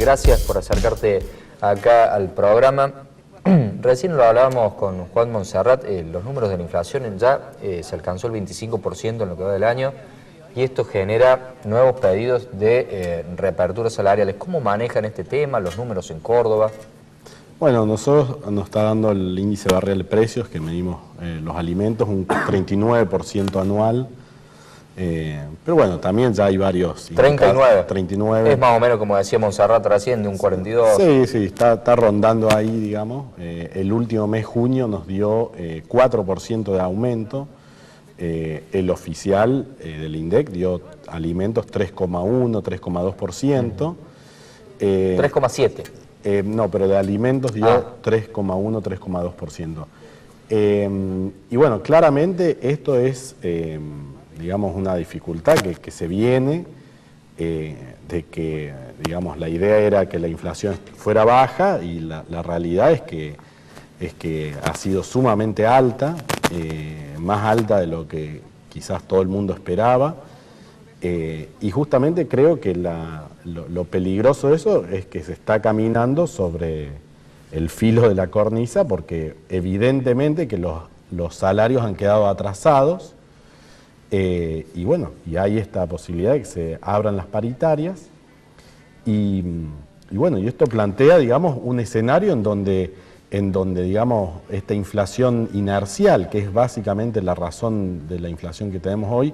gracias por acercarte acá al programa. Recién lo hablábamos con Juan Monserrat, los números de la inflación ya se alcanzó el 25% en lo que va del año y esto genera nuevos pedidos de reaperturas salariales. ¿Cómo manejan este tema, los números en Córdoba? Bueno, nosotros nos está dando el índice barrial de precios, que medimos los alimentos, un 39% anual. Pero bueno, también ya hay varios. 39. Es más o menos, como decía Monserrat recién, de un 42. Sí, está rondando ahí, digamos. El último mes, junio, nos dio 4% de aumento. El oficial del INDEC dio alimentos 3,1, 3,2%. 3,7. No, pero de alimentos dio 3,1, 3,2%. Y bueno, claramente esto es, digamos, una dificultad que se viene, de que, digamos, la idea era que la inflación fuera baja y la realidad es que ha sido sumamente alta, más alta de lo que quizás todo el mundo esperaba. Y justamente creo que lo peligroso de eso es que se está caminando sobre el filo de la cornisa, porque evidentemente que los salarios han quedado atrasados, y bueno, y hay esta posibilidad de que se abran las paritarias, y bueno, y esto plantea, digamos, un escenario en donde, digamos, esta inflación inercial, que es básicamente la razón de la inflación que tenemos hoy,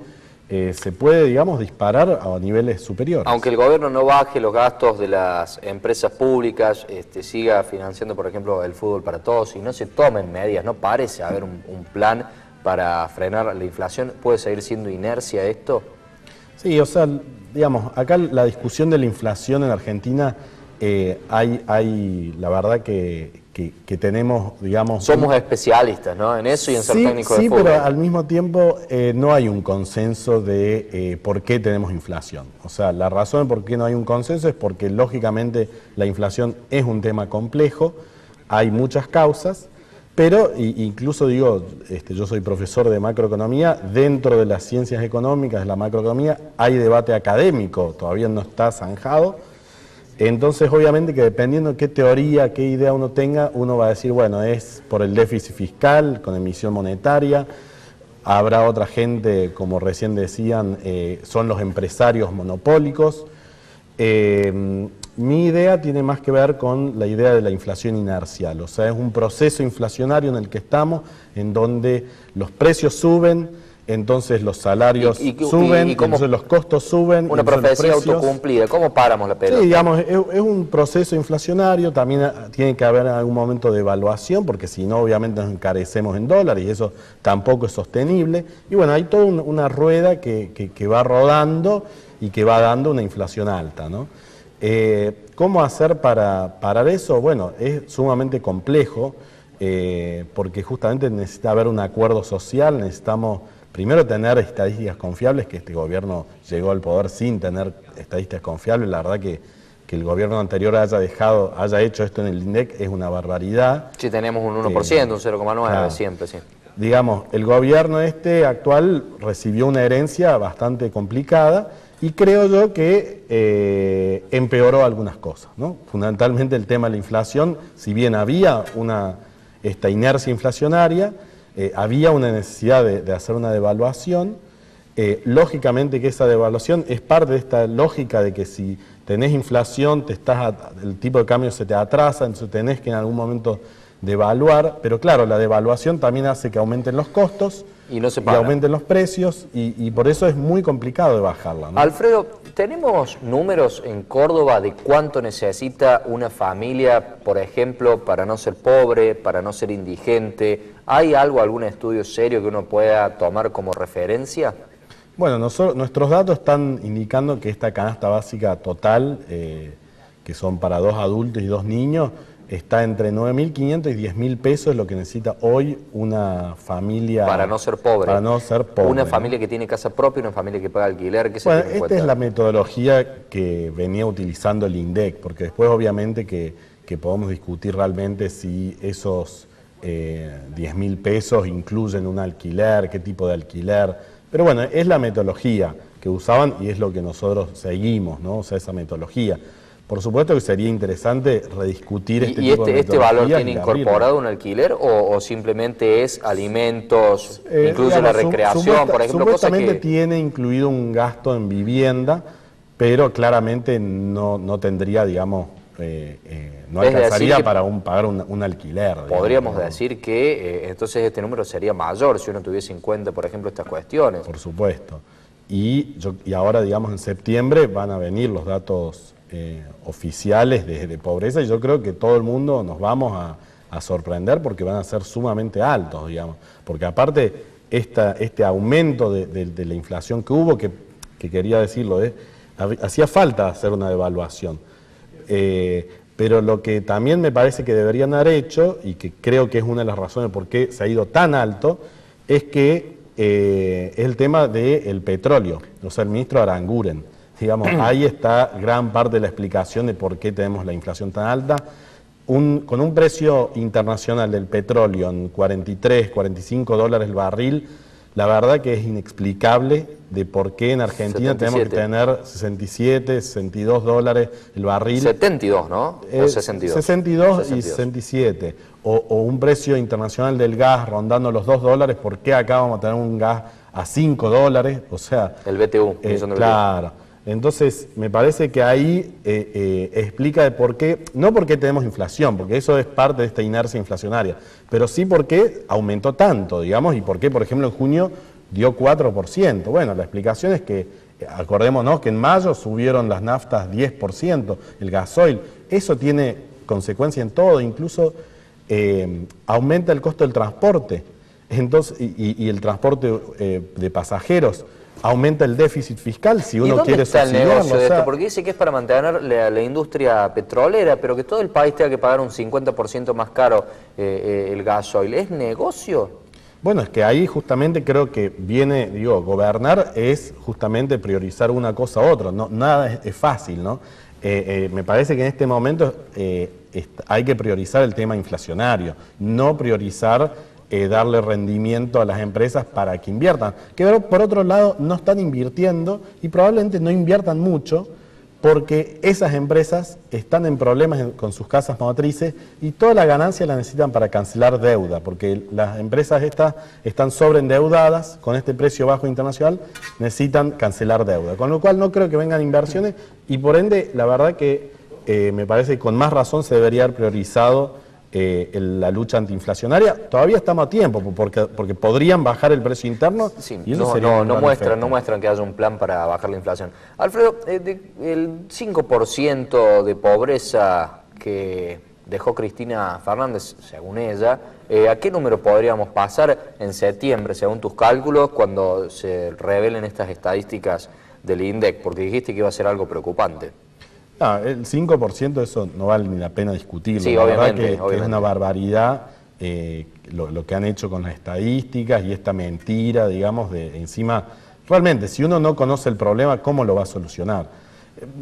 se puede, digamos, disparar a niveles superiores. Aunque el gobierno no baje los gastos de las empresas públicas, siga financiando, por ejemplo, el fútbol para todos y no se tomen medidas, no parece haber un plan para frenar la inflación, ¿puede seguir siendo inercia esto? Sí, o sea, digamos, acá la discusión de la inflación en Argentina, hay la verdad que tenemos, digamos... Somos especialistas, ¿no?, en eso y en ser técnicos de fútbol. Sí, pero al mismo tiempo no hay un consenso de por qué tenemos inflación. O sea, la razón de por qué no hay un consenso es porque, lógicamente, la inflación es un tema complejo, hay muchas causas, pero incluso digo, yo soy profesor de macroeconomía, dentro de las ciencias económicas, de la macroeconomía, hay debate académico, todavía no está zanjado. Entonces, obviamente que dependiendo de qué teoría, qué idea uno tenga, uno va a decir, bueno, es por el déficit fiscal, con emisión monetaria. Habrá otra gente, como recién decían, son los empresarios monopólicos. Mi idea tiene más que ver con la idea de la inflación inercial. O sea, es un proceso inflacionario en el que estamos, en donde los precios suben, entonces los salarios suben, entonces los costos suben. Una profecía autocumplida. ¿Cómo paramos la pelota? Sí, digamos, es un proceso inflacionario, también tiene que haber en algún momento de evaluación, porque si no, obviamente nos encarecemos en dólares y eso tampoco es sostenible. Y bueno, hay toda una rueda que va rodando y que va dando una inflación alta, ¿no? ¿Cómo hacer para parar eso? Bueno, es sumamente complejo, porque justamente necesita haber un acuerdo social, necesitamos... Primero, tener estadísticas confiables, que este gobierno llegó al poder sin tener estadísticas confiables. La verdad que el gobierno anterior haya hecho esto en el INDEC es una barbaridad. Sí, tenemos un 1%, un 0,9% siempre, sí. Digamos, el gobierno actual recibió una herencia bastante complicada y creo yo que empeoró algunas cosas, ¿no? Fundamentalmente el tema de la inflación, si bien había esta inercia inflacionaria, había una necesidad de hacer una devaluación. Lógicamente que esa devaluación es parte de esta lógica de que si tenés inflación, el tipo de cambio se te atrasa, entonces tenés que en algún momento devaluar, pero claro, la devaluación también hace que aumenten los costos y aumenten los precios y por eso es muy complicado de bajarla, ¿no? Alfredo, ¿tenemos números en Córdoba de cuánto necesita una familia, por ejemplo, para no ser pobre, para no ser indigente? ¿Hay algún estudio serio que uno pueda tomar como referencia? Bueno, nuestros datos están indicando que esta canasta básica total, que son para 2 adultos y 2 niños, está entre 9.500 y 10.000 pesos, lo que necesita hoy una familia... Para no ser pobre. Para no ser pobre. Una familia que tiene casa propia y una familia que paga alquiler. ¿Qué se bueno, tiene en esta cuenta? es la metodología que venía utilizando el INDEC, porque después obviamente que podemos discutir realmente si esos 10.000 pesos incluyen un alquiler, qué tipo de alquiler. Pero bueno, es la metodología que usaban y es lo que nosotros seguimos, ¿no? O sea, esa metodología. por supuesto que sería interesante rediscutir este ¿Y tipo de este valor metodologías tiene y abrirlo. incorporado un alquiler o simplemente es alimentos, incluye Digamos, la recreación, por ejemplo? Supuestamente tiene incluido un gasto en vivienda, pero claramente no tendría, digamos, no alcanzaría para pagar un alquiler. Podríamos decir que entonces este número sería mayor si uno tuviese en cuenta, por ejemplo, estas cuestiones. Por supuesto. Y ahora, digamos, en septiembre van a venir los datos oficiales de pobreza y yo creo que todo el mundo nos vamos a sorprender porque van a ser sumamente altos, digamos. Porque aparte, este aumento de la inflación que hubo, que quería decirlo, hacía falta hacer una devaluación. Pero lo que también me parece que deberían haber hecho, y que creo que es una de las razones por qué se ha ido tan alto, es que es el tema del petróleo, o sea, el ministro Aranguren. Digamos, ahí está gran parte de la explicación de por qué tenemos la inflación tan alta. Con un precio internacional del petróleo en 43, 45 dólares el barril, la verdad que es inexplicable de por qué en Argentina 77. tenemos que tener 67, 62 dólares el barril. 72, ¿no? O 62. 62 y 67. O un precio internacional del gas rondando los 2 dólares, ¿por qué acá vamos a tener un gas a 5 dólares? O sea... El BTU. Claro. Entonces, me parece que ahí explica de por qué, no porque tenemos inflación, porque eso es parte de esta inercia inflacionaria, pero sí por qué aumentó tanto, digamos, y por qué, por ejemplo, en junio dio 4%. Bueno, la explicación es que, acordémonos que en mayo subieron las naftas 10%, el gasoil, eso tiene consecuencia en todo, incluso aumenta el costo del transporte, entonces, y el transporte de pasajeros. Aumenta el déficit fiscal si uno quiere subsidiarlo. ¿Y dónde está el negocio de esto? Porque dice que es para mantener la industria petrolera, pero que todo el país tenga que pagar un 50% más caro el gasoil. ¿Es negocio? Bueno, es que ahí justamente creo que viene, gobernar es justamente priorizar una cosa u otra. No, nada es fácil, ¿no? Me parece que en este momento hay que priorizar el tema inflacionario, no priorizar darle rendimiento a las empresas para que inviertan, que por otro lado no están invirtiendo y probablemente no inviertan mucho porque esas empresas están en problemas con sus casas motrices y toda la ganancia la necesitan para cancelar deuda, porque las empresas estas están sobreendeudadas con este precio bajo internacional, necesitan cancelar deuda, con lo cual no creo que vengan inversiones y por ende la verdad que me parece que con más razón se debería haber priorizado la lucha antiinflacionaria. Todavía estamos a tiempo porque podrían bajar el precio interno. Sí, y eso sería no muestran que haya un plan para bajar la inflación. Alfredo, el 5% de pobreza que dejó Cristina Fernández, según ella, ¿a qué número podríamos pasar en septiembre, según tus cálculos, cuando se revelen estas estadísticas del INDEC? Porque dijiste que iba a ser algo preocupante. El 5% eso no vale ni la pena discutirlo. Sí, la obviamente, verdad que es una barbaridad lo que han hecho con las estadísticas y esta mentira, digamos, de encima. Realmente, si uno no conoce el problema, ¿cómo lo va a solucionar?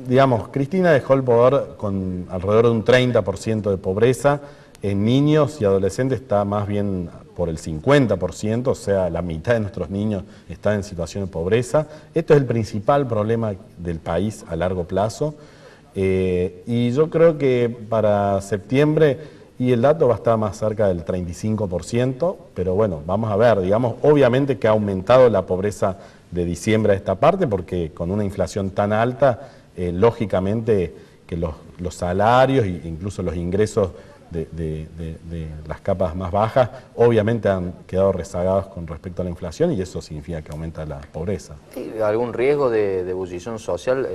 Digamos, Cristina dejó el poder con alrededor de un 30% de pobreza. En niños y adolescentes está más bien por el 50%, o sea, la mitad de nuestros niños están en situación de pobreza. Esto es el principal problema del país a largo plazo. Y yo creo que para septiembre, y el dato va a estar más cerca del 35%, pero bueno, vamos a ver, digamos, obviamente que ha aumentado la pobreza de diciembre a esta parte, porque con una inflación tan alta, lógicamente que los salarios e incluso los ingresos de las capas más bajas, obviamente han quedado rezagados con respecto a la inflación y eso significa que aumenta la pobreza. ¿Hay algún riesgo de ebullición social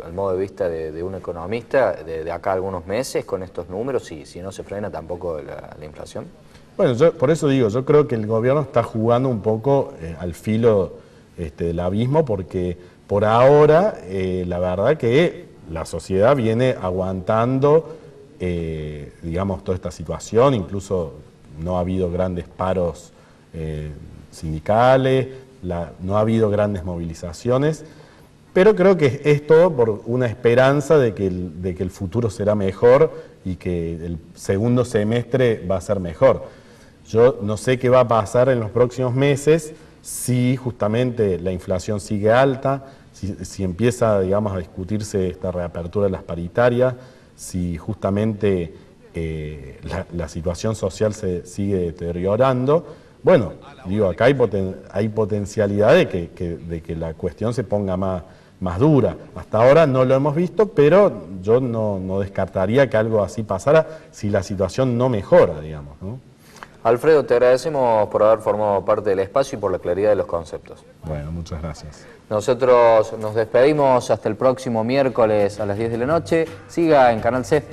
al modo de vista de un economista de acá a algunos meses con estos números si no se frena tampoco la inflación? Bueno, por eso digo, yo creo que el gobierno está jugando un poco al filo del abismo porque por ahora la verdad que la sociedad viene aguantando digamos, toda esta situación, incluso no ha habido grandes paros sindicales, no ha habido grandes movilizaciones, pero creo que es todo por una esperanza de que el futuro será mejor y que el segundo semestre va a ser mejor. Yo no sé qué va a pasar en los próximos meses si justamente la inflación sigue alta, si empieza, digamos, a discutirse esta reapertura de las paritarias, si justamente la situación social se sigue deteriorando. Bueno, digo, acá hay potencialidad de que la cuestión se ponga más dura. Hasta ahora no lo hemos visto, pero yo no descartaría que algo así pasara si la situación no mejora, digamos, ¿no? Alfredo, te agradecemos por haber formado parte del espacio y por la claridad de los conceptos. Bueno, muchas gracias. Nosotros nos despedimos hasta el próximo miércoles a las 10 de la noche. Siga en Canal C.